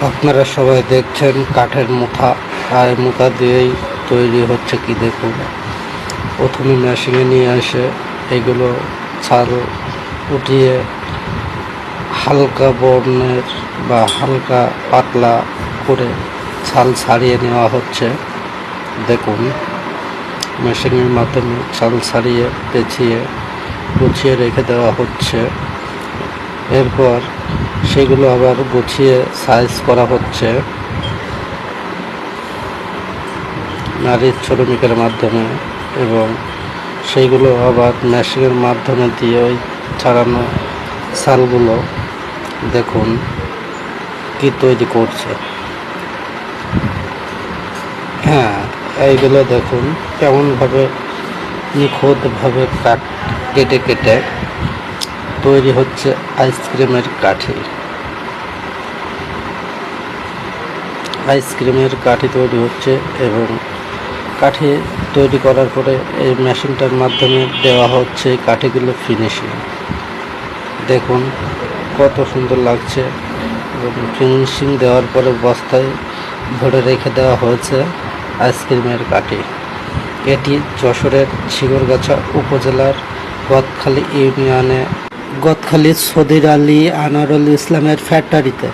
আপনারা সবাই দেখছেন কাঠের মুঠা, আর মুঠা দিয়েই তৈরি হচ্ছে কি দেখুন। প্রথমে মেশিনে নিয়ে আসে এগুলো ছাল উঠিয়ে হালকা বর্ণের বা হালকা পাতলা করে ছাল ছাড়িয়ে নেওয়া হচ্ছে। দেখুন মেশিনের মাধ্যমে ছাল ছাড়িয়ে পেঁচিয়ে গুছিয়ে রেখে দেওয়া হচ্ছে। এরপর সেগুলো আবার গুছিয়ে সাইজ করা হচ্ছে নারীর শ্রমিকের মাধ্যমে, এবং সেইগুলো আবার মেশিনের মাধ্যমে দিয়ে ওই ছাড়ানো ছালগুলো দেখুন কি তৈরি করছে। হ্যাঁ, এইগুলো দেখুন কেমনভাবে নিখুঁতভাবে কেটে কেটে তৈরি হচ্ছে আইসক্রিমের কাঠি তৈরি হচ্ছে। এবং কাঠি তৈরি করার পরে এই মেশিনটার মাধ্যমে দেওয়া হচ্ছে এই কাঠিগুলো ফিনিশিং। দেখুন কত সুন্দর লাগছে। এবং ফিনিশিং দেওয়ার পরে বস্তায় ভরে রেখে দেওয়া হয়েছে আইসক্রিমের কাঠি। এটি যশোরের ঝিগরগাছা উপজেলার গদখালি ইউনিয়নে গদখালি সদির আলী আনোয়ারুল ইসলামের ফ্যাক্টরিতে